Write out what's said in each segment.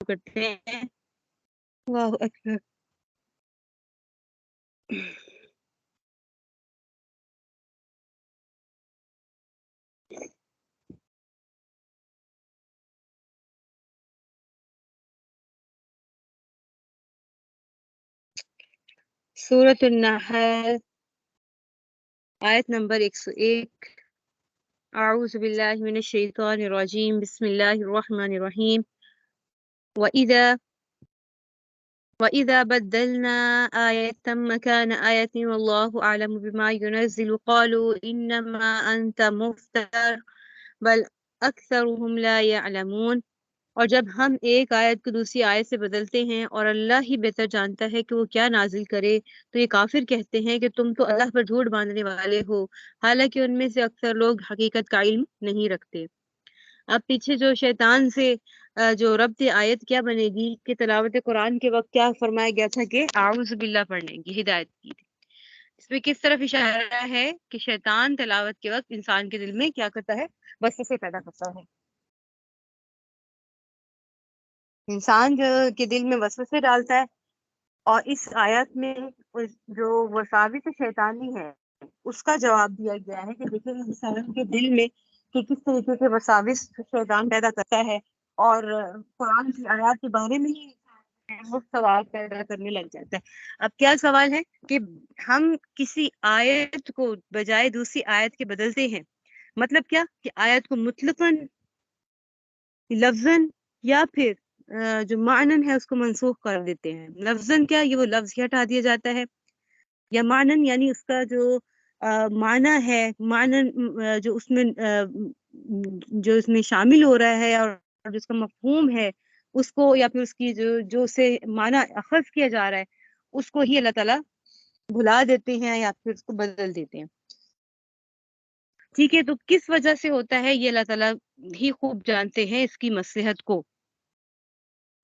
کرتے ہیں. اللہ اکبر. سورۃ النحل آیت نمبر 101. اعوذ باللہ من الشیطان الرجیم. بسم اللہ الرحمن الرحیم. وَإِذَا بَدَّلْنَا آيَةً مَكَانَ آيَةٍ وَاللَّهُ أَعْلَمُ بِمَا يُنَزِّلُ قَالُوا إِنَّمَا أَنْتَ مُفْتَرٍ بَلْ أَكْثَرُهُمْ لَا يَعْلَمُونَ. اور جب ہم ایک آیت کو دوسری آیت سے بدلتے ہیں اور اللہ ہی بہتر جانتا ہے کہ وہ کیا نازل کرے، تو یہ کافر کہتے ہیں کہ تم تو اللہ پر جھوٹ باندھنے والے ہو، حالانکہ ان میں سے اکثر لوگ حقیقت کا علم نہیں رکھتے. اب پیچھے جو شیطان سے جو ربط آیت کیا بنے گی کہ تلاوت قرآن کے وقت کیا فرمایا گیا تھا کہ اعوذ باللہ پڑھنے کی ہدایت کی تھی. اس میں کس طرف اشارہ ہے کہ شیطان تلاوت کے وقت انسان کے دل میں کیا کرتا ہے؟ وسوسے پیدا کرتا ہے. انسان کے دل میں وسوسے ڈالتا ہے، اور اس آیت میں جو وساوس شیطانی ہے اس کا جواب دیا گیا ہے کہ دیکھیں انسان کے دل میں کہ کس طریقے کے وساوس شیطان پیدا کرتا ہے، اور قرآن کی آیات کے بارے میں ہی وہ سوال پیدا کرنے لگ جاتا ہے. اب کیا سوال ہے کہ ہم کسی آیت کو بجائے دوسری آیت کے بدلتے ہیں. مطلب کیا کہ آیت کو مطلقاً لفظاً یا پھر جو معنن ہے اس کو منسوخ کر دیتے ہیں. لفظاً کیا یہ وہ لفظ ہی ہٹا دیا جاتا ہے، یا معنن یعنی اس کا جو معنی ہے، معنن جو اس میں شامل ہو رہا ہے اور جس کا مفہوم ہے اس کو، یا پھر اس کی جو سے معنی اخذ کیا جا رہا ہے اس کو ہی اللہ تعالیٰ بھلا دیتے ہیں یا پھر اس کو بدل دیتے ہیں. ٹھیک ہے، تو کس وجہ سے ہوتا ہے یہ اللہ تعالیٰ ہی خوب جانتے ہیں اس کی مصلحت کو،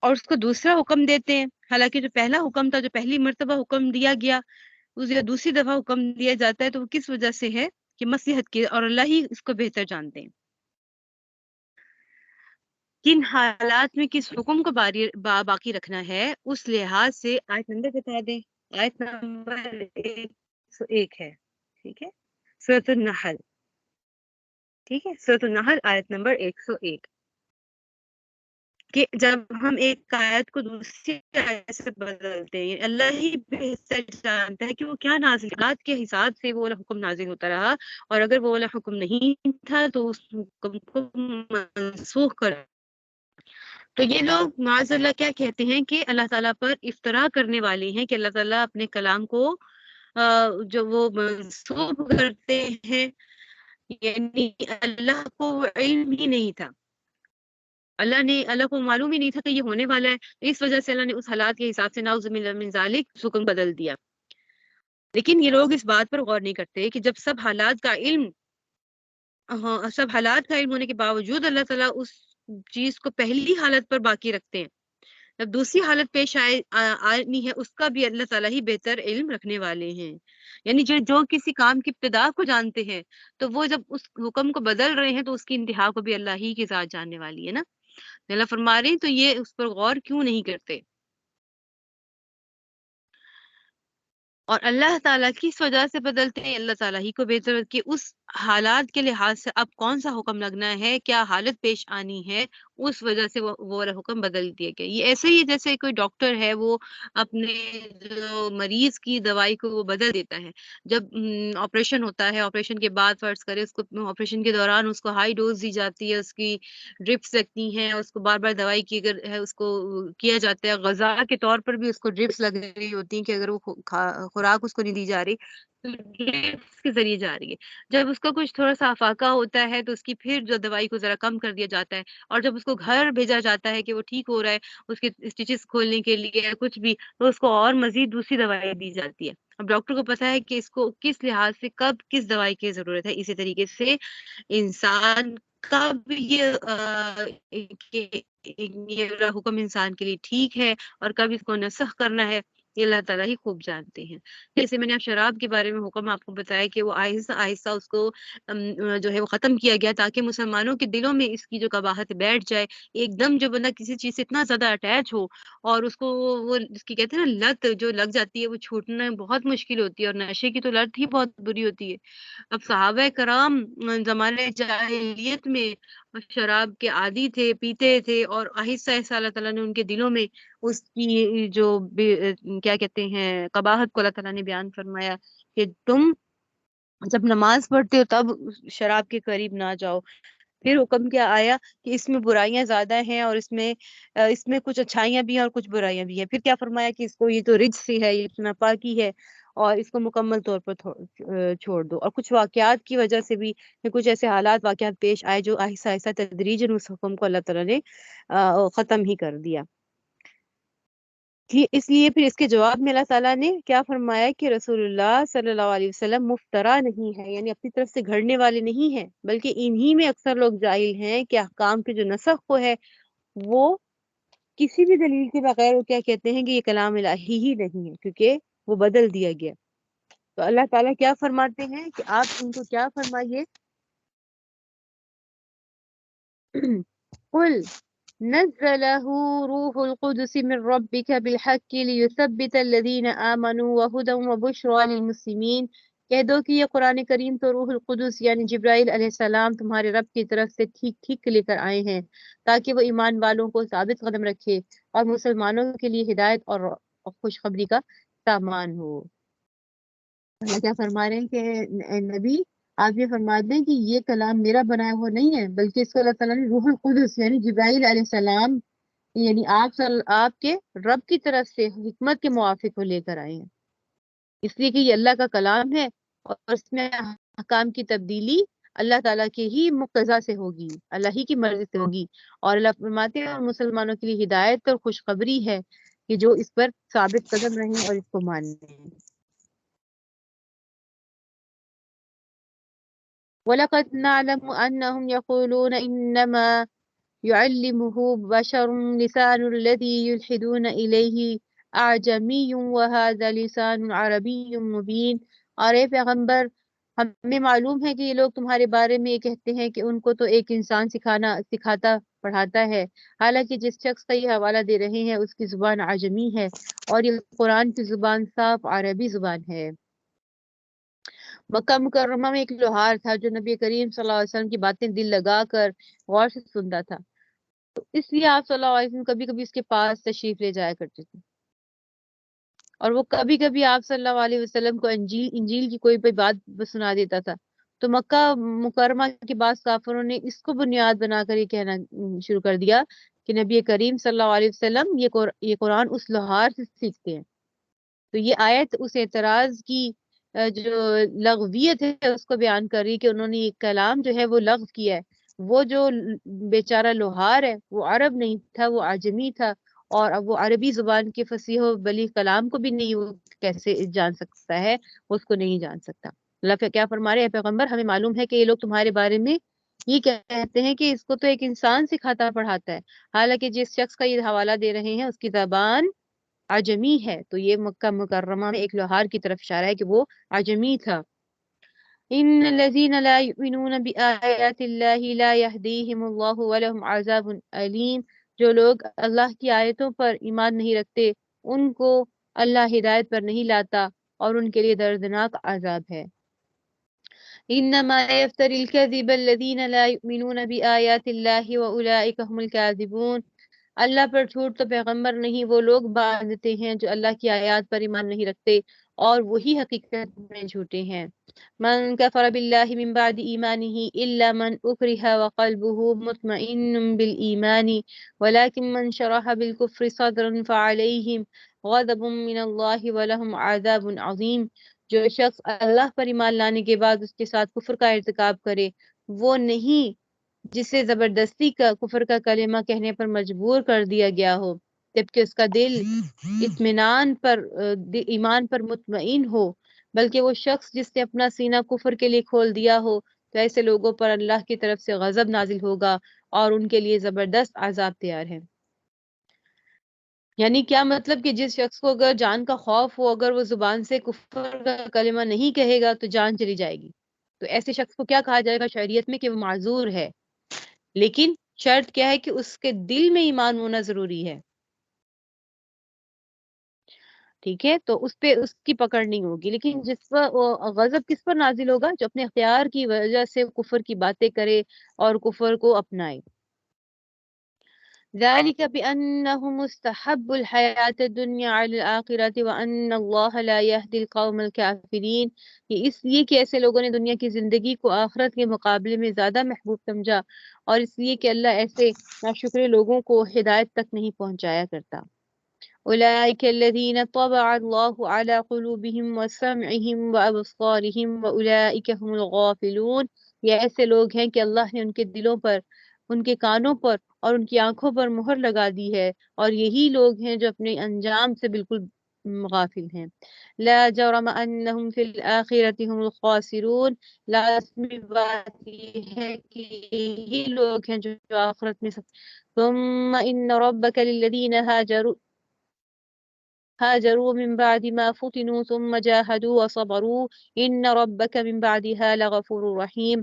اور اس کو دوسرا حکم دیتے ہیں. حالانکہ جو پہلا حکم تھا، جو پہلی مرتبہ حکم دیا گیا، اسے دوسری دفعہ حکم دیا جاتا ہے، تو وہ کس وجہ سے ہے کہ مصلحت کی، اور اللہ ہی اس کو بہتر جانتے ہیں. کن حالات میں کس حکم کو باقی رکھنا ہے اس لحاظ سے آیت نمبر بتا دیں. آیت نمبر 101 ہے. ٹھیک ہے، سورۃ النحل. ٹھیک ہے، سورۃ النحل آیت نمبر 101 کہ جب ہم ایک آیت کو دوسری آیت سے بدلتے ہیں، اللہ ہی بہتر جانتا ہے کہ وہ کیا نازل کے حساب سے وہ والا حکم نازل ہوتا رہا، اور اگر وہ والا حکم نہیں تھا تو اس حکم کو منسوخ کر. تو یہ لوگ معاذ اللہ کیا کہتے ہیں کہ اللہ تعالیٰ پر افترا کرنے والے ہیں، کہ اللہ تعالیٰ اپنے کلام کو جو وہ منسوخ کرتے ہیں، یعنی اللہ کو علم ہی نہیں تھا، اللہ کو معلوم ہی نہیں تھا کہ یہ ہونے والا ہے. اس وجہ سے اللہ نے اس حالات کے حساب سے نعوذ باللہ من ذالک حکم بدل دیا. لیکن یہ لوگ اس بات پر غور نہیں کرتے کہ جب سب حالات کا علم ہونے کے باوجود اللہ تعالیٰ اس چیز کو پہلی حالت پر باقی رکھتے ہیں، جب دوسری حالت پیش آنی ہے اس کا بھی اللہ تعالیٰ ہی بہتر علم رکھنے والے ہیں. یعنی جو کسی کام کی ابتدا کو جانتے ہیں، تو وہ جب اس حکم کو بدل رہے ہیں تو اس کی انتہا کو بھی اللہ ہی کی ذات جاننے والی ہے نا. اللہ فرما رہے ہیں تو یہ اس پر غور کیوں نہیں کرتے. اور اللہ تعالیٰ کس وجہ سے بدلتے ہیں، اللہ تعالیٰ ہی کو بہتر کہ اس حالات کے لحاظ سے اب کون سا حکم لگنا ہے، کیا حالت پیش آنی ہے، اس وجہ سے وہ حکم بدل دیا گیا. یہ ایسے ہی جیسے کوئی ڈاکٹر ہے وہ اپنے جو مریض کی دوائی کو وہ بدل دیتا ہے. جب آپریشن ہوتا ہے، آپریشن کے بعد فرض کرے اس کو آپریشن کے دوران اس کو ہائی ڈوز دی جاتی ہے، اس کی ڈرپس لگتی ہیں، اس کو بار بار دوائی کی اگر ہے اس کو کیا جاتا ہے، غذا کے طور پر بھی اس کو ڈرپس لگ رہی ہوتی ہیں کہ اگر وہ خوراک اس کو نہیں دی جا رہی تو ڈرپس کے ذریعے جا رہی ہے. جب اس کا کچھ تھوڑا سا افاقہ ہوتا ہے تو اس کی پھر جو دوائی کو ذرا کم کر دیا جاتا ہے، اور جب اس کو گھر بھیجا جاتا ہے کہ وہ ٹھیک ہو رہا ہے اس کے اسٹیچز کھولنے کے لیے یا کچھ بھی، تو اس کو اور مزید دوسری دوائی دی جاتی ہے. اب ڈاکٹر کو پتا ہے کہ اس کو کس لحاظ سے کب کس دوائی کی ضرورت ہے. اسی طریقے سے انسان کا بھی یہ حکم انسان کے لیے ٹھیک ہے اور کب اس کو نسخ کرنا ہے یہ اللہ تعالیٰ ہی خوب جانتے ہیں۔ جیسے میں نے اب شراب کے بارے میں حکم آپ کو بتایا کہ وہ آہستہ آہستہ اس کو جو ہے وہ ختم کیا گیا تاکہ مسلمانوں کے دلوں میں اس کی جو قباحت بیٹھ جائے۔ ایک دم جو بندہ کسی چیز سے اتنا زیادہ اٹیچ ہو اور اس کو وہ جس کی کہتے ہیں نا لت جو لگ جاتی ہے وہ چھوٹنا بہت مشکل ہوتی ہے، اور نشے کی تو لت ہی بہت بری ہوتی ہے۔ اب صحابہ کرام زمانے جاہلیت میں شراب کے عادی تھے، پیتے تھے، اور آہستہ آہستہ اللہ تعالیٰ نے ان کے دلوں میں اس کی جو کیا کہتے ہیں قباحت کو اللہ تعالیٰ نے بیان فرمایا کہ تم جب نماز پڑھتے ہو تب شراب کے قریب نہ جاؤ۔ پھر حکم کیا آیا کہ اس میں برائیاں زیادہ ہیں، اور اس میں کچھ اچھائیاں بھی ہیں اور کچھ برائیاں بھی ہیں۔ پھر کیا فرمایا کہ اس کو یہ تو رجس سے ہے، یہ ناپاکی ہے، اور اس کو مکمل طور پر چھوڑ دو۔ اور کچھ واقعات کی وجہ سے بھی کچھ ایسے حالات واقعات پیش آئے جو آہستہ آہستہ تدریجاً اس حکم کو اللہ تعالیٰ نے ختم ہی کر دیا۔ اس لیے پھر اس کے جواب میں اللہ تعالیٰ نے کیا فرمایا کہ رسول اللہ صلی اللہ علیہ وسلم مفترا نہیں ہے، یعنی اپنی طرف سے گھڑنے والے نہیں ہیں، بلکہ انہی میں اکثر لوگ جاہل ہیں کہ احکام کے جو نسخ کو ہے وہ کسی بھی دلیل کے بغیر وہ کیا کہتے ہیں کہ یہ کلام الہی ہی نہیں ہے، کیونکہ وہ بدل دیا گیا۔ تو اللہ تعالیٰ کیا فرماتے ہیں کہ آپ ان کو کیا فرمائیے، قل نزله روح القدس من ربك بالحق ليثبت الذين آمنوا وهدى وبشرى للمسلمين۔ کہہ دو کہ یہ قرآن کریم تو روح القدس یعنی جبرائیل علیہ السلام تمہارے رب کی طرف سے ٹھیک ٹھیک لے کر آئے ہیں تاکہ وہ ایمان والوں کو ثابت قدم رکھے اور مسلمانوں کے لیے ہدایت اور خوشخبری کا سامان ہو۔ اللہ کیا فرما رہے ہیں کہ اے نبی آپ یہ فرما دیں کہ یہ کلام میرا بنایا ہوا نہیں ہے، بلکہ اس کو اللہ تعالیٰ نے روح القدس یعنی جبرائیل علیہ السلام یعنی آپ کے رب کی طرف سے حکمت کے موافق وہ لے کر آئے ہیں، اس لیے کہ یہ اللہ کا کلام ہے اور اس میں احکام کی تبدیلی اللہ تعالیٰ کے ہی مقتضا سے ہوگی، اللہ ہی کی مرضی سے ہوگی۔ اور اللہ فرماتے ہیں مسلمانوں کے لیے ہدایت اور خوشخبری ہے کہ جو اس پر ثابت قدم رہیں اور اس کو مانیں۔ وَلَقَدْ نَعْلَمُ أَنَّهُمْ يَقُولُونَ إِنَّمَا يُعَلِّمُهُ بَشَرٌ لِسَانُ الَّذِي يُلْحِدُونَ إِلَيْهِ أَعْجَمِيٌّ وَهَذَا لِسَانٌ عَرَبِيٌّ مُبِينٌ۔ اور اے پیغمبر ہمیں معلوم ہے کہ یہ لوگ تمہارے بارے میں یہ کہتے ہیں کہ ان کو تو ایک انسان سکھاتا پڑھاتا ہے، حالانکہ جس شخص کا یہ حوالہ دے رہے ہیں اس کی زبان عجمی ہے اور یہ قرآن کی زبان صاف عربی زبان ہے۔ مکہ مکرمہ میں ایک لوہار تھا جو نبی کریم صلی اللہ علیہ وسلم کی باتیں دل لگا کر غور سے سنتا تھا، تو اس لیے آپ صلی اللہ علیہ وسلم کبھی کبھی اس کے پاس تشریف لے جایا کرتے تھے، اور وہ کبھی کبھی آپ صلی اللہ علیہ وسلم کو انجیل کی کوئی بات سنا دیتا تھا۔ تو مکہ مکرمہ کے بعض کافروں نے اس کو بنیاد بنا کر یہ کہنا شروع کر دیا کہ نبی کریم صلی اللہ علیہ وسلم یہ قرآن اس لوہار سے سیکھتے ہیں۔ تو یہ آیت اس اعتراض کی جو لغویت ہے اس کو بیان کر رہی کہ انہوں نے یہ کلام جو ہے وہ لغو کیا ہے۔ وہ جو بیچارہ لوہار ہے وہ عرب نہیں تھا، وہ عجمی تھا، اور اب وہ عربی زبان کے فصیح و بلیغ کلام کو بھی نہیں وہ کیسے جان سکتا ہے، وہ اس کو نہیں جان سکتا۔ اللہ کیا فرما رہے ہیں پیغمبر ہمیں معلوم ہے کہ یہ لوگ تمہارے بارے میں یہ کہتے ہیں کہ اس کو تو ایک انسان سکھاتا پڑھاتا ہے، حالانکہ جس شخص کا یہ حوالہ دے رہے ہیں اس کی زبان عجمی ہے۔ تو یہ مکہ مکرمہ میں ایک لوہار کی طرف اشارہ ہے کہ وہ عجمی تھا۔ ان الذين لا يؤمنون بآيات الله لا يهديهم الله ولهم عذاب أليم۔ جو لوگ اللہ کی آیتوں پر ایمان نہیں رکھتے ان کو اللہ ہدایت پر نہیں لاتا اور ان کے لیے دردناک عذاب ہے۔ انما يفتري الكذب الذين لا يؤمنون بآيات الله وأولئك هم الكاذبون۔ اللہ پر جھوٹ تو پیغمبر نہیں وہ لوگ باندھتے ہیں جو اللہ کی آیات پر ایمان نہیں رکھتے اور وہی حقیقت میں جھوٹے ہیں۔ من کفر باللہ من بعد ایمانہ الا من اکرہ وقلبہ مطمئن بالایمان ولكن من شرح بالکفر صدرا فعلیہم غضب من اللہ ولہم عذاب عظیم۔ جو شخص اللہ پر ایمان لانے کے بعد اس کے ساتھ کفر کا ارتکاب کرے وہ نہیں جسے زبردستی کا کفر کا کلمہ کہنے پر مجبور کر دیا گیا ہو جبکہ اس کا دل ایمان پر مطمئن ہو، بلکہ وہ شخص جس نے اپنا سینہ کفر کے لیے کھول دیا ہو تو ایسے لوگوں پر اللہ کی طرف سے غضب نازل ہوگا اور ان کے لیے زبردست عذاب تیار ہے۔ یعنی کیا مطلب کہ جس شخص کو اگر جان کا خوف ہو، اگر وہ زبان سے کفر کا کلمہ نہیں کہے گا تو جان چلی جائے گی، تو ایسے شخص کو کیا کہا جائے گا شریعت میں کہ وہ معذور ہے، لیکن شرط کیا ہے کہ اس کے دل میں ایمان ہونا ضروری ہے، ٹھیک ہے، تو اس پہ اس کی پکڑ نہیں ہوگی۔ لیکن جس پر غضب کس پر نازل ہوگا؟ جو اپنے اختیار کی وجہ سے کفر کی باتیں کرے اور کفر کو اپنائے۔ ذلك بأنهم استحبوا الحياة الدنيا على الآخرة وأن الله لا يهدي القوم الكافرين، یہ اس لیے کہ ایسے لوگوں نے دنیا کی زندگی کو آخرت کے مقابلے میں زیادہ محبوب سمجھا، اور اس لیے کہ اللہ ایسے ناشکرے لوگوں کو ہدایت تک نہیں پہنچایا کرتا۔ أولئك الذين طبع الله على قلوبهم وسمعهم وأبصارهم وأولئك هم الغافلون، یہ ایسے لوگ ہیں کہ اللہ نے ان کے دلوں پر، ان کے کانوں پر اور ان کی آنکھوں پر مہر لگا دی ہے، اور یہی لوگ ہیں جو اپنے انجام سے بالکل غافل ہیں۔ لا جرم انہم فی الآخرة هم الخاسرون، لازمی بات یہ ہے کہ یہی لوگ ہیں جو آخرت میں ثم ان ربک للذین هاجروا من بعد ما فتنوا ثم جاهدوا وصبروا ان ربک من بعدها لغفور رحیم۔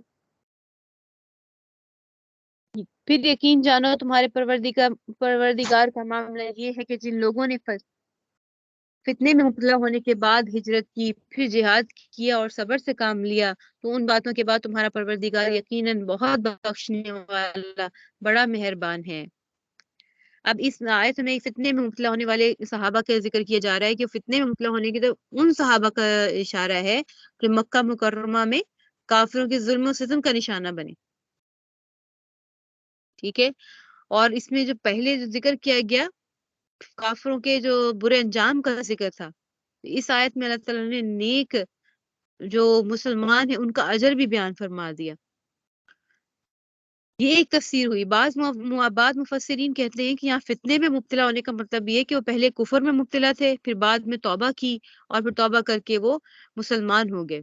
پھر یقین جانو تمہارے پروردگار کا معاملہ یہ ہے کہ جن لوگوں نے فتنے میں مبتلا ہونے کے بعد ہجرت کی، پھر جہاد کیا اور صبر سے کام لیا، تو ان باتوں کے بعد تمہارا پروردگار یقیناً بہت بخشنے والا، بڑا مہربان ہے۔ اب اس آیت میں فتنے میں مبتلا ہونے والے صحابہ کا ذکر کیا جا رہا ہے کہ فتنے میں مبتلا ہونے کی تو ان صحابہ کا اشارہ ہے کہ مکہ مکرمہ میں کافروں کے ظلم و ستم کا نشانہ بنے، ٹھیک ہے۔ اور اس میں جو پہلے جو ذکر کیا گیا کافروں کے جو برے انجام کا ذکر تھا، اس آیت میں اللہ تعالیٰ نے نیک جو مسلمان ہیں ان کا اجر بھی بیان فرما دیا۔ یہ ایک تفسیر ہوئی۔ بعض مفسرین کہتے ہیں کہ یہاں فتنے میں مبتلا ہونے کا مطلب یہ ہے کہ وہ پہلے کفر میں مبتلا تھے، پھر بعد میں توبہ کی اور پھر توبہ کر کے وہ مسلمان ہو گئے۔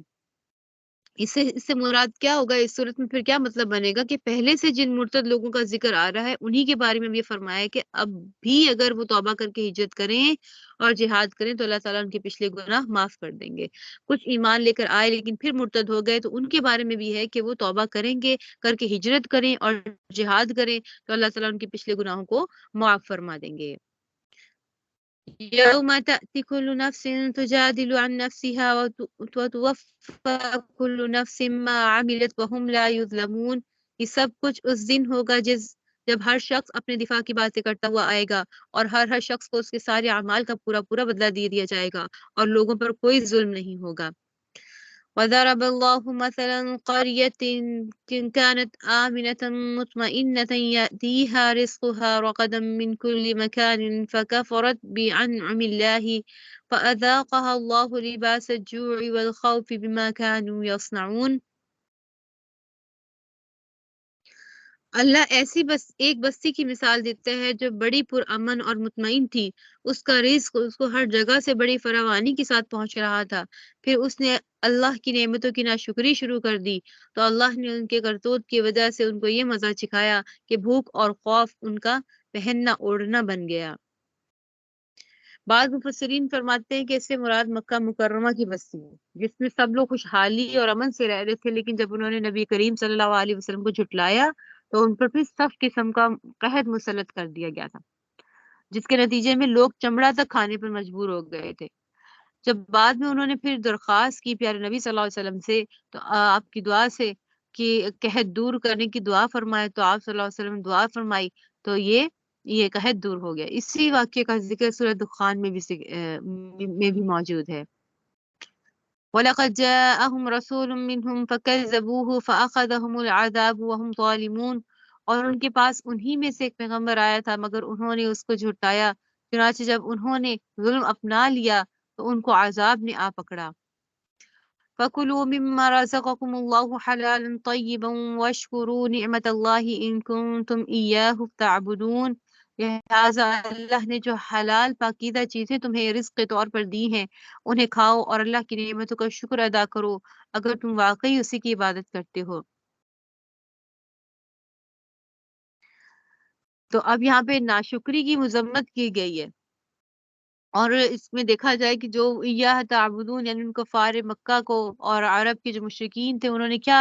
اس سے مراد کیا ہوگا اس صورت میں؟ پھر کیا مطلب بنے گا کہ پہلے سے جن مرتد لوگوں کا ذکر آ رہا ہے انہی کے بارے میں بھی یہ فرمایا ہے کہ اب بھی اگر وہ توبہ کر کے ہجرت کریں اور جہاد کریں تو اللہ تعالیٰ ان کے پچھلے گناہ معاف کر دیں گے۔ کچھ ایمان لے کر آئے لیکن پھر مرتد ہو گئے تو ان کے بارے میں بھی ہے کہ وہ توبہ کریں گے، کر کے ہجرت کریں اور جہاد کریں تو اللہ تعالیٰ ان کے پچھلے گناہوں کو معاف فرما دیں گے۔ يوم تأتي كل نفس تجادل عن نفسها وتوفى كل نفس ما عملت وهم لا يظلمون، یہ سب کچھ اس دن ہوگا جب ہر شخص اپنے دفاع کی باتیں کرتا ہوا آئے گا اور ہر شخص کو اس کے سارے اعمال کا پورا بدلہ دے دیا جائے گا اور لوگوں پر کوئی ظلم نہیں ہوگا۔ وضرب الله مثلا قرية كانت آمنة مطمئنة يأتيها رزقها رغدا من كل مكان فكفرت بأنعم الله فأذاقها الله لباس الجوع والخوف بما كانوا يصنعون۔ اللہ ایسی ایک بستی کی مثال دیتا ہے جو بڑی پرامن اور مطمئن تھی، اس کا رزق اس کو ہر جگہ سے بڑی فراوانی کے ساتھ پہنچ رہا تھا، پھر اس نے اللہ کی نعمتوں کی ناشکری شروع کر دی تو اللہ نے ان کے کرتوت کی وجہ سے ان کو یہ مزہ چکھایا کہ بھوک اور خوف ان کا پہننا اوڑھنا بن گیا۔ بعض مفسرین فرماتے ہیں کہ اس سے مراد مکہ مکرمہ کی بستی ہے جس میں سب لوگ خوشحالی اور امن سے رہ رہے تھے، لیکن جب انہوں نے نبی کریم صلی اللہ علیہ وسلم کو جھٹلایا تو ان پر پھر سخت قسم کا قحط مسلط کر دیا گیا تھا، جس کے نتیجے میں لوگ چمڑا تک کھانے پر مجبور ہو گئے تھے۔ جب بعد میں انہوں نے پھر درخواست کی پیارے نبی صلی اللہ علیہ وسلم سے تو آپ کی دعا سے کہ قحط دور کرنے کی دعا فرمائے، تو آپ صلی اللہ علیہ وسلم دعا فرمائی تو یہ قحط دور ہو گیا۔ اسی واقعے کا ذکر سورہ دخان میں بھی موجود ہے۔ وَلَقَدْ جَاءَهُمْ رَسُولٌ مِّنْهُمْ فَكَذَّبُوهُ فَأَخَذَهُمُ الْعَذَابُ وَهُمْ ظَالِمُونَ، اور ان کے پاس انہی میں سے ایک پیغمبر آیا تھا مگر انہوں نے اس کو جھٹلایا، چنانچہ جب انہوں نے ظلم اپنا لیا تو ان کو عذاب نے آ پکڑا۔ فَكُلُوا مِمَّا رَزَقَكُمُ اللَّهُ حَلَالًا طَيِّبًا وَاشْكُرُوا نِعْمَةَ اللَّهِ إِن كُنتُمْ إِيَّاهُ تَعْبُدُونَ، لہٰذا اللہ نے جو حلال پاکیزہ چیزیں تمہیں رزق کے طور پر دی ہیں انہیں کھاؤ اور اللہ کی نعمتوں کا شکر ادا کرو اگر تم واقعی اسی کی عبادت کرتے ہو۔ تو اب یہاں پہ ناشکری کی مذمت کی گئی ہے اور اس میں دیکھا جائے کہ جو ایاہ تعبدون یعنی ان کفار مکہ کو اور عرب کے جو مشرکین تھے انہوں نے کیا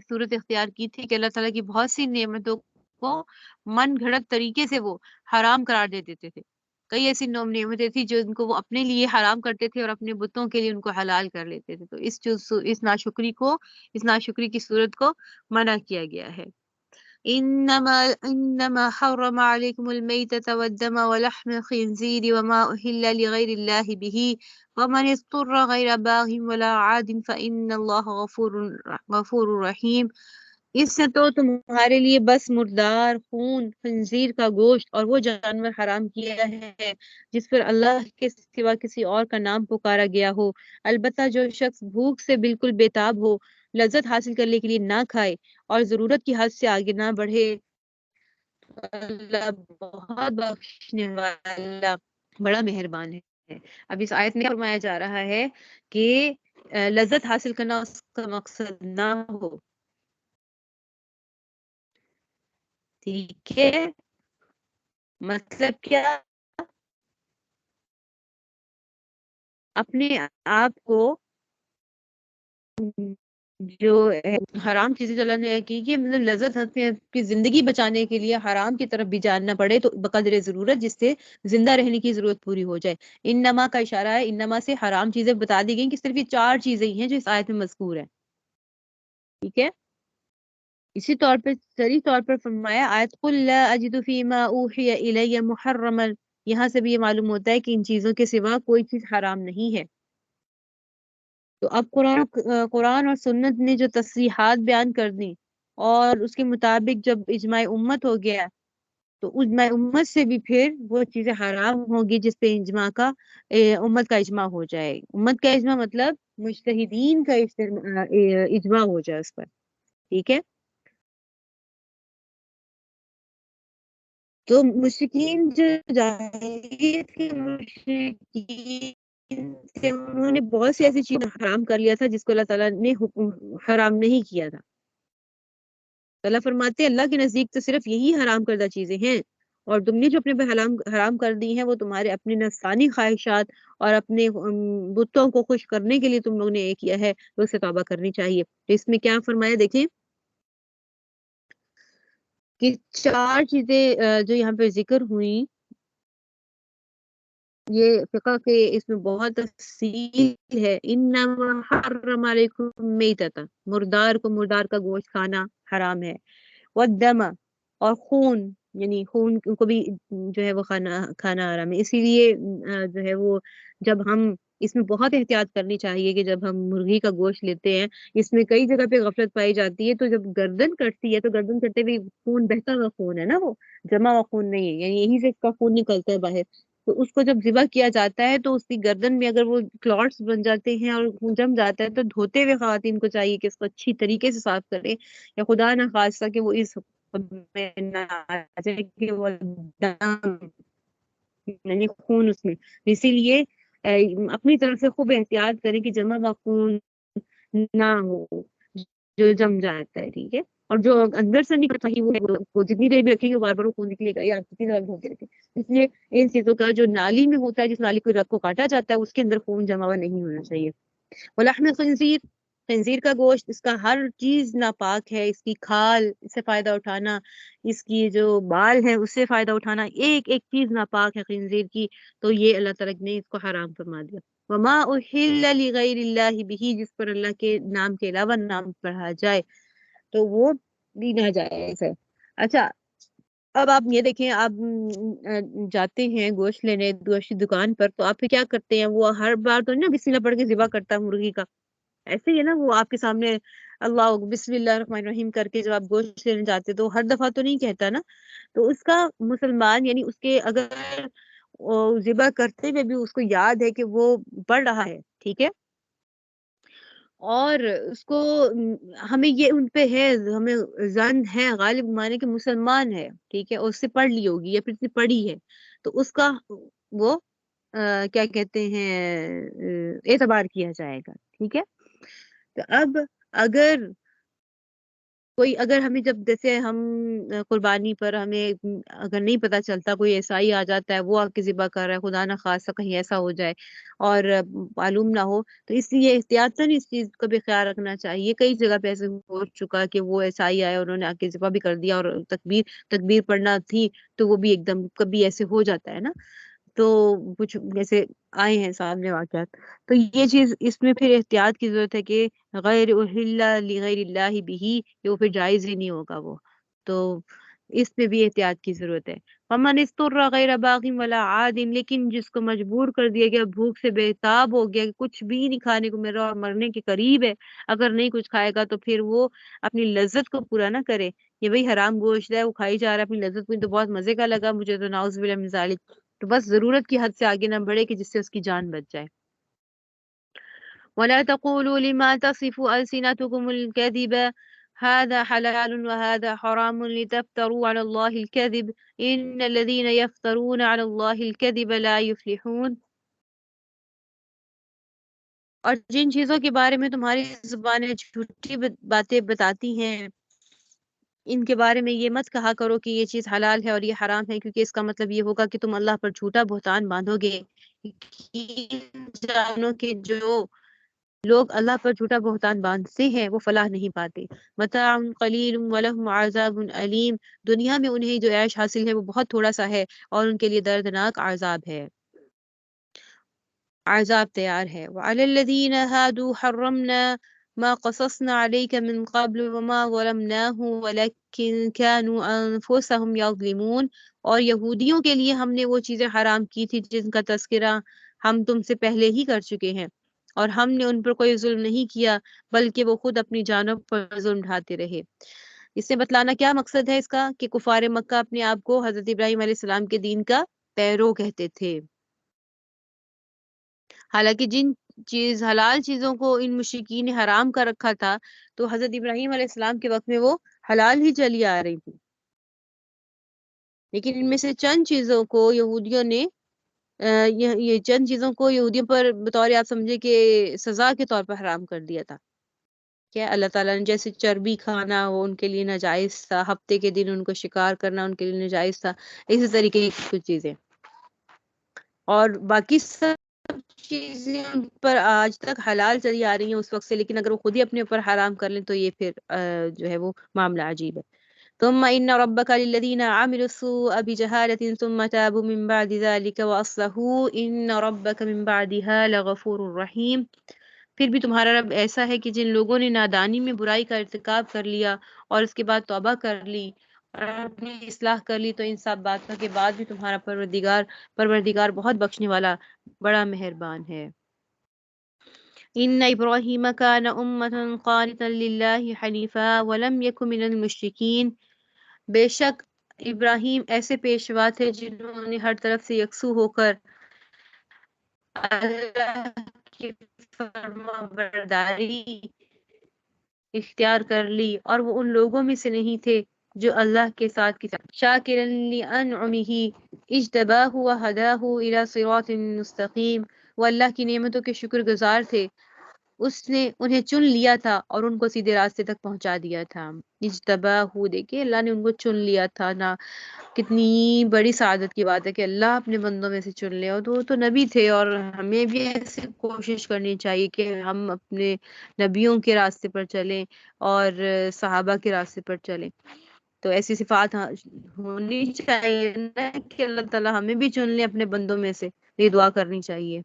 صورت اختیار کی تھی کہ اللہ تعالیٰ کی بہت سی نعمتوں کو من گھڑت طریقے سے وہ حرام قرار دے دیتے تھے. کئی ایسی نعمتیں تھیں جو ان کو وہ اپنے لیے حرام کرتے تھے اور اپنے بتوں کے لیے ان کو حلال کر لیتے تھے. تو اس ناشکری کی صورت کو منع کیا گیا ہے. إنما حرم عليكم الميتة والدم ولحم الخنزير وما أهل لغير الله به ومن اضطر غير باغ ولا عاد فإن الله غفور رحيم. اس نے تو تمہارے لیے بس مردار خون خنزیر کا گوشت اور وہ جانور حرام کیا ہے جس پر اللہ کے سوا کسی اور کا نام پکارا گیا ہو. البتہ جو شخص بھوک سے بالکل بےتاب ہو لذت حاصل کرنے کے لیے نہ کھائے اور ضرورت کی حد سے آگے نہ بڑھے اللہ بہت بخشنے والا بڑا مہربان ہے. اب اس آیت میں فرمایا جا رہا ہے کہ لذت حاصل کرنا اس کا مقصد نہ ہو. ٹھیک ہے، مطلب کیا؟ اپنے آپ کو جو حرام چیزیں چلانے کی مطلب لذت کی زندگی بچانے کے لیے حرام کی طرف بھی جاننا پڑے تو بقدر ضرورت جس سے زندہ رہنے کی ضرورت پوری ہو جائے. انما کا اشارہ ہے، انما سے حرام چیزیں بتا دی گئی کہ صرف یہ 4 چیزیں ہی ہیں جو اس آیت میں مذکور ہیں. ٹھیک ہے، اسی طور پر صریح طور پر فرمایا آیت قل لا اجد فیما اوحی الی محرما. یہاں سے بھی یہ معلوم ہوتا ہے کہ ان چیزوں کے سوا کوئی چیز حرام نہیں ہے. تو اب قرآن اور سنت نے جو تصریحات بیان کر دی اور اس کے مطابق جب اجماع امت ہو گیا تو اجماع امت سے بھی پھر وہ چیزیں حرام ہوگی جس پہ امت کا اجماع ہو جائے. امت کا اجماع مطلب مجتہدین کا اجماع ہو جائے اس پر. ٹھیک ہے، تو مشرکین جو جاہلیت کے مشرکین تھے انہوں نے بہت سی ایسی چیزیں حرام کر لیا تھا جس کو اللہ تعالیٰ نے حرام نہیں کیا تھا. اللہ فرماتے ہیں اللہ کے نزدیک تو صرف یہی حرام کردہ چیزیں ہیں اور تم نے جو اپنے پہ حرام کر دی ہیں وہ تمہارے اپنے نفسانی خواہشات اور اپنے بتوں کو خوش کرنے کے لیے تم لوگوں نے یہ کیا ہے تو اسے توبہ کرنی چاہیے. تو اس میں کیا فرمایا دیکھیں کہ 4 چیزیں جو یہاں پہ ذکر ہوئی یہ فقہ کے اس میں بہت تفصیل ہے. انما حرم علیکم میتۃ، مردار کا گوشت کھانا حرام ہے. والدم، اور خون یعنی خون کو بھی جو ہے وہ کھانا حرام ہے. اسی لیے جو ہے وہ جب ہم اس میں بہت احتیاط کرنی چاہیے کہ جب ہم مرغی کا گوشت لیتے ہیں اس میں کئی جگہ پہ غفلت پائی جاتی ہے. تو جب گردن کٹتی ہے تو گردن کٹتے ہوئے خون بہتا ہوا خون ہے نا، وہ جمع ہوا خون نہیں ہے، یعنی یہیں سے اس کا خون نکلتا ہے باہر. تو اس کو جب ذبح کیا جاتا ہے تو اس کی گردن میں اگر وہ کلاٹس بن جاتے ہیں اور خون جم جاتا ہے تو دھوتے ہوئے خواتین کو چاہیے کہ اس کو اچھی طریقے سے صاف کریں یا خدا نہ خواستہ کہ وہ اس میں نہ آ جائے کہ وہ دم یعنی خون اس میں. اسی لیے اپنی طرف سے خوب احتیاط کریں کہ جمع ہوا خون نہ ہو جو جم جاتا ہے. ٹھیک ہے، اور جو اندر سے نکلتا ہی وہ جتنی دیر بھی رکھیں گے بار بار وہ خون نکلے گا یا کتنی دیر دھوتے رکھیں. اس لیے ان چیزوں کا جو نالی میں ہوتا ہے جس نالی کو رت کو کاٹا جاتا ہے اس کے اندر خون جمع ہوا نہیں ہونا چاہیے. ولحم خنزیر، خنزیر کا گوشت، اس کا ہر چیز ناپاک ہے. اس کی کھال سے فائدہ اٹھانا، اس کی جو بال ہے اس سے فائدہ اٹھانا، ایک ایک چیز ناپاک ہے خنزیر کی. تو یہ اللہ تعالیٰ نے اس کو حرام فرما دیا. وما احل لغیر اللہ بھی، جس پر اللہ کے نام کے علاوہ نام پڑھا جائے تو وہ بھی ناجائز ہے. اچھا، اب آپ یہ دیکھیں آپ جاتے ہیں گوشت لینے گوشت کی دکان پر تو آپ پھر کیا کرتے ہیں؟ وہ ہر بار تو نہیں بسم اللہ پڑھ کے ذبح کرتا مرغی کا، ایسے ہی ہے نا. وہ آپ کے سامنے اللہ بسم اللہ الرحمن الرحیم کر کے جب آپ گوشت لینے جاتے تو ہر دفعہ تو نہیں کہتا نا. تو اس کا مسلمان یعنی اس کے اگر ذبح کرتے ہوئے بھی اس کو یاد ہے کہ وہ پڑھ رہا ہے، ٹھیک ہے، اور اس کو ہمیں یہ ان پہ ہے، ہمیں ظن ہے غالب مانے کہ مسلمان ہے، ٹھیک ہے، اور اس سے پڑھ لی ہوگی یا پھر سے پڑھی ہے تو اس کا وہ کیا کہتے ہیں اعتبار کیا جائے گا. ٹھیک ہے، تو اب اگر کوئی اگر ہمیں جب جیسے ہم قربانی پر ہمیں اگر نہیں پتا چلتا، کوئی عیسائی آ جاتا ہے، وہ آ کے ذبح کر رہا ہے، خدا نہ خواستہ کہیں ایسا ہو جائے اور معلوم نہ ہو، تو اس لیے احتیاطاً اس چیز کا بھی خیال رکھنا چاہیے۔ کئی جگہ پہ ایسے ہو چکا کہ وہ عیسائی آئے، انہوں نے آ کے ذبح بھی کر دیا، اور تکبیر پڑھنا تھی تو وہ بھی ایک دم کبھی ایسے ہو جاتا ہے نا، تو کچھ جیسے آئے ہیں سامنے واقعات، تو یہ چیز اس میں پھر احتیاط کی ضرورت ہے کہ غیر اہل لغیر اللہ بھی، کہ وہ پھر جائز ہی نہیں ہوگا وہ، تو اس میں بھی احتیاط کی ضرورت ہے۔ ومن اضطر غیر باغ ولا عاد، لیکن جس کو مجبور کر دیا گیا، بھوک سے بے تاب ہو گیا کہ کچھ بھی نہیں کھانے کو مل رہا اور مرنے کے قریب ہے، اگر نہیں کچھ کھائے گا تو پھر وہ اپنی لذت کو پورا نہ کرے، یہ وہی حرام گوشت ہے، وہ کھائی جا رہا ہے، اپنی لذت کو تو بہت مزے کا لگا مجھے تو، نعوذ باللہ من ذالک، تو بس ضرورت کی حد سے آگے نہ بڑھے کہ جس سے اس کی جان بچ جائے۔ ولا تقولوا لما تصف ألسنتكم الكذب هذا حلال وهذا حرام لتفتروا على الله الكذب إن الذين يفترون على الله الكذب لا يفلحون۔ اور جن چیزوں کے بارے میں تمہاری زبانیں جھوٹی باتیں بتاتی ہیں، ان کے بارے میں یہ مت کہا کرو کہ یہ چیز حلال ہے اور یہ حرام ہے، کیونکہ اس کا مطلب یہ ہوگا کہ تم اللہ پر جھوٹا بہتان باندھو گے۔ یقین جانو کہ جو لوگ اللہ پر جھوٹا بہتان باندھتے ہیں وہ فلاح نہیں پاتے۔ متاع قلیل ولہم عذاب علیم، دنیا میں انہیں جو عیش حاصل ہے وہ بہت تھوڑا سا ہے اور ان کے لیے دردناک عذاب ہے، عذاب تیار ہے۔ وعلی الذین ہادوا حرمنا ما قصصنا علیک من قبل وما ظلمناهم ولکن كانوا انفسهم یظلمون، اور یہودیوں کے لیے ہم نے وہ چیزیں حرام کی تھی جن کا تذکرہ ہم تم سے پہلے ہی کر چکے ہیں، اور ہم نے ان پر کوئی ظلم نہیں کیا بلکہ وہ خود اپنی جانوں پر ظلم ڈھاتے رہے۔ اس سے بتلانا کیا مقصد ہے اس کا، کہ کفار مکہ اپنے آپ کو حضرت ابراہیم علیہ السلام کے دین کا پیرو کہتے تھے، حالانکہ جن حلال چیزوں کو ان مشرکین نے حرام کر رکھا تھا تو حضرت ابراہیم علیہ السلام کے وقت میں وہ حلال ہی چلی آ رہی تھی، لیکن ان میں سے چند چیزوں کو یہودیوں نے یہ چند چیزوں کو یہودیوں پر بطور آپ سمجھے کہ سزا کے طور پر حرام کر دیا تھا، کیا اللہ تعالیٰ نے، جیسے چربی کھانا وہ ان کے لیے ناجائز تھا، ہفتے کے دن ان کو شکار کرنا ان کے لیے ناجائز تھا، اسی طریقے کی کچھ چیزیں، اور باقی سب چیزیں ان پر آج تک حلال چلی آ رہی ہیں اس وقت سے، لیکن اگر وہ خود ہی اپنے اوپر حرام کر لیں تو یہ پھر جو ہے وہ معاملہ عجیب ہے۔ ثم ان ربك للذين عملوا السوء بجهالة ثم تابوا من بعد ذلك واصلحوا ان ربك من بعدها لغفور رحيم، پھر بھی تمہارا رب ایسا ہے کہ جن لوگوں نے نادانی میں برائی کا ارتکاب کر لیا اور اس کے بعد توبہ کر لی اور اپنی اصلاح کر لی، تو ان سب باتوں کے بعد بھی تمہارا پروردگار بہت بخشنے والا، بڑا مہربان ہے۔ ان ابراہیم کان امۃ قانتا للہ حنیفا ولم یک من المشرکین، بے شک ابراہیم ایسے پیشوا تھے جنہوں نے ہر طرف سے یکسو ہو کر اللہ کی فرما برداری اختیار کر لی، اور وہ ان لوگوں میں سے نہیں تھے جو اللہ کے ساتھ کی شاکرا لانعمہ اجتباہ وہداہ الی صراط مستقیم، وہ اللہ کی نعمتوں کے شکر گزار تھے، اس نے انہیں چن لیا تھا اور ان کو سیدھے راستے تک پہنچا دیا تھا۔ اجتباہ، دیکھیے اللہ نے ان کو چن لیا تھا نا، کتنی بڑی سعادت کی بات ہے کہ اللہ اپنے بندوں میں سے چن لے، اور وہ تو نبی تھے، اور ہمیں بھی ایسے کوشش کرنی چاہیے کہ ہم اپنے نبیوں کے راستے پر چلیں اور صحابہ کے راستے پر چلیں، تو ایسی صفات ہونی چاہیے نا کہ اللہ تعالیٰ ہمیں بھی چن لے اپنے بندوں میں سے، یہ دعا کرنی چاہیے۔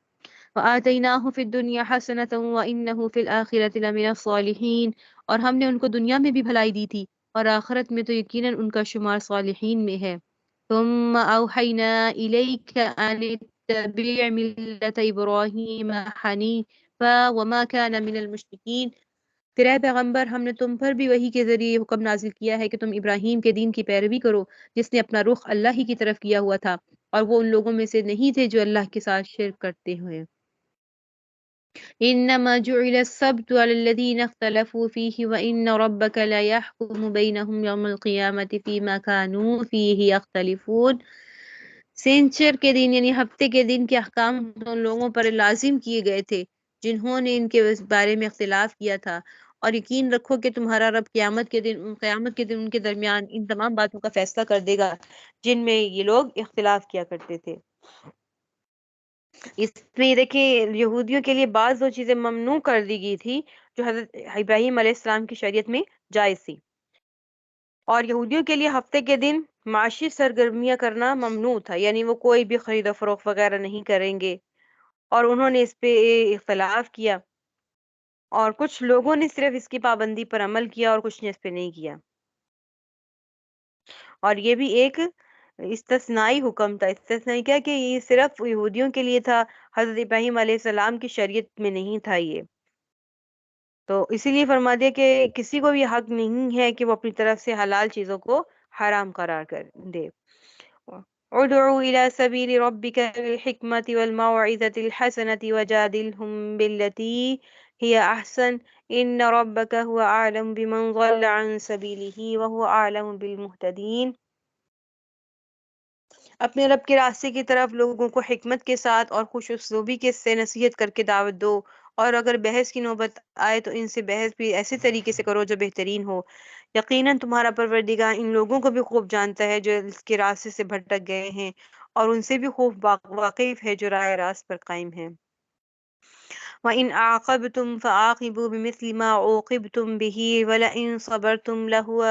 وآتیناہ فی الدنیا حسنۃ وانہ فی الآخرۃ لمن الصالحین، اور ہم نے ان کو دنیا میں بھی بھلائی دی تھی اور آخرت میں تو یقیناً ان کا شمار صالحین میں ہے۔ ثم اوحینا الیک ان اتبع ملت ابراہیم حنیفا وما کان من المشرکین، پھر اے پیغمبر ہم نے تم پر بھی وحی کے ذریعے حکم نازل کیا ہے کہ تم ابراہیم کے دین کی پیروی کرو جس نے اپنا رخ اللہ ہی کی طرف کیا ہوا تھا، اور وہ ان لوگوں میں سے نہیں تھے جو اللہ کے ساتھ شرک کرتے ہوئے۔ انما جعل السبت على الذين اختلفوا فيه وان ربك لا يحكم بينهم يوم القيامة فيما كانوا فيه يختلفون، سینچر کے دن یعنی ہفتے کے دن کے احکام ان لوگوں پر لازم کیے گئے تھے جنہوں نے ان کے بارے میں اختلاف کیا تھا، اور یقین رکھو کہ تمہارا رب قیامت کے دن ان کے درمیان ان تمام باتوں کا فیصلہ کر دے گا جن میں یہ لوگ اختلاف کیا کرتے تھے۔ اس میں دیکھیں یہودیوں کے لیے بعض وہ چیزیں ممنوع کر دی گئی تھی جو حضرت ابراہیم علیہ السلام کی شریعت میں جائز تھی، اور یہودیوں کے لیے ہفتے کے دن معاشی سرگرمیاں کرنا ممنوع تھا، یعنی وہ کوئی بھی خرید و فروخت وغیرہ نہیں کریں گے، اور انہوں نے اس پہ اختلاف کیا، اور کچھ لوگوں نے صرف اس کی پابندی پر عمل کیا اور کچھ نے اس پہ نہیں کیا۔ اور یہ بھی ایک استثنائی حکم تھا، استثنائی کیا کہ یہ صرف یہودیوں کے لیے تھا، حضرت ابراہیم علیہ السلام کی شریعت میں نہیں تھا یہ۔ تو اسی لیے فرما دیا کہ کسی کو بھی حق نہیں ہے کہ وہ اپنی طرف سے حلال چیزوں کو حرام قرار کر دے۔ ادعو الى سبیل ربک بالحکمت والموعظة الحسنة وجادلهم بالتي هي احسن ان ربک هو اعلم بمن ضل عن سبیلہ وهو اعلم بالمهتدین۔ اپنے رب کے راستے کی طرف لوگوں کو حکمت کے ساتھ اور خوش اسلوبی کے سے نصیحت کر کے دعوت دو، اور اگر بحث کی نوبت آئے تو ان سے بحث بھی ایسے طریقے سے کرو جو بہترین ہو۔ یقیناً تمہارا پروردگار ان لوگوں کو بھی خوب جانتا ہے جو اس کے راستے سے بھٹک گئے ہیں، اور ان سے بھی خوب واقف ہے جو راہ راست پر قائم ہیں۔ وَإِنْ عَاقَبْتُمْ فَعَاقِبُوا بِمِثْلِ مَا عُوقِبْتُمْ بِهِ وَلَئِنْ صَبَرْتُمْ لَهُوَ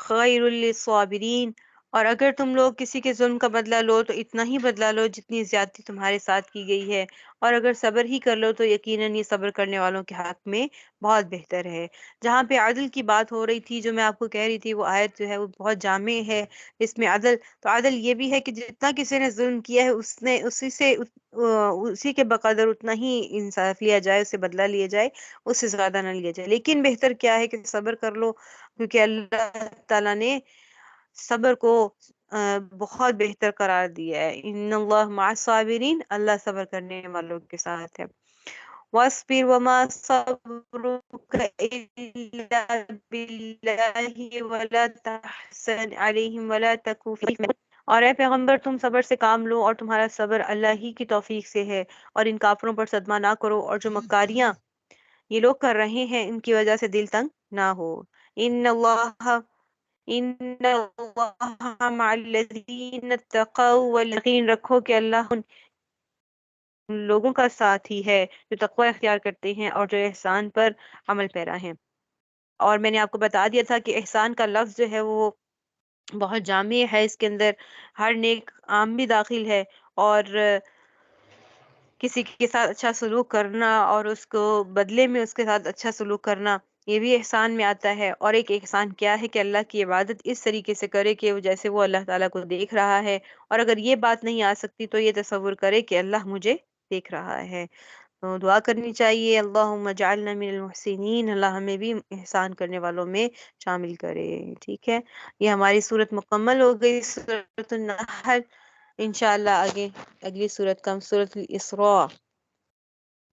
خَيْرٌ لِلصَّابِرِينَ۔ اور اگر تم لوگ کسی کے ظلم کا بدلہ لو تو اتنا ہی بدلہ لو جتنی زیادتی تمہارے ساتھ کی گئی ہے، اور اگر صبر ہی کر لو تو یقیناً یہ صبر کرنے والوں کے حق میں بہت بہتر ہے۔ جہاں پہ عدل کی بات ہو رہی تھی، جو میں آپ کو کہہ رہی تھی، وہ آیت جو ہے وہ بہت جامع ہے۔ اس میں عدل تو عدل یہ بھی ہے کہ جتنا کسی نے ظلم کیا ہے اس نے اسی کے بقدر اتنا ہی انصاف لیا جائے، اسے بدلہ لیا جائے، اس سے زیادہ نہ لیا جائے۔ لیکن بہتر کیا ہے کہ صبر کر لو، کیونکہ اللہ تعالیٰ نے صبر کو بہت بہتر قرار دیا ہے۔ ان اللہ مع الصابرین، اللہ صبر کرنے والوں کے ساتھ ہے۔ وَاصْبِرْ وَمَا صَبْرُكَ إِلَّا بِاللَّهِ وَلَا تَحْزَنْ عَلَيْهِمْ وَلَا تَكُ فِي ضِيقٍ۔ اور اے پیغمبر تم صبر سے کام لو، اور تمہارا صبر اللہ ہی کی توفیق سے ہے، اور ان کافروں پر صدمہ نہ کرو، اور جو مکاریاں یہ لوگ کر رہے ہیں ان کی وجہ سے دل تنگ نہ ہو۔ ان اللہ مع الذین اتقوا، یقین رکھو کہ اللہ ان لوگوں کا ساتھی ہے جو تقوی اختیار کرتے ہیں اور جو احسان پر عمل پیرا ہیں۔ اور میں نے آپ کو بتا دیا تھا کہ احسان کا لفظ جو ہے وہ بہت جامع ہے، اس کے اندر ہر نیک عام بھی داخل ہے، اور کسی کے ساتھ اچھا سلوک کرنا اور اس کو بدلے میں اس کے ساتھ اچھا سلوک کرنا، یہ بھی احسان میں آتا ہے۔ اور ایک احسان کیا ہے کہ اللہ کی عبادت اس طریقے سے کرے کہ جیسے وہ اللہ تعالیٰ کو دیکھ رہا ہے، اور اگر یہ بات نہیں آ سکتی تو یہ تصور کرے کہ اللہ مجھے دیکھ رہا ہے۔ تو دعا کرنی چاہیے، اللہم اجعلنا من المحسنین، اللہ ہمیں بھی احسان کرنے والوں میں شامل کرے۔ ٹھیک ہے، یہ ہماری صورت مکمل ہو گئی، سورۃ النحل۔ انشاءاللہ آگے اگلی صورت کا سورۃ الاسراء،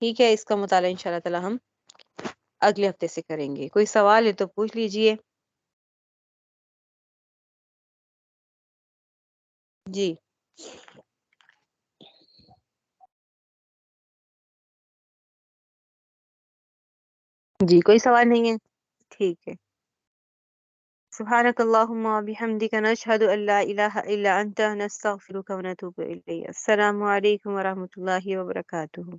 ٹھیک ہے، اس کا مطالعہ انشاءاللہ تعالی ہم اگلے ہفتے سے کریں گے۔ کوئی سوال ہے تو پوچھ لیجئے۔ جی جی، کوئی سوال نہیں ہے، ٹھیک ہے۔ سبحانك اللهم وبحمدك نشهد أن لا إله إلا أنت نستغفرك ونتوب إليك۔ السلام عليكم ورحمة الله وبركاته۔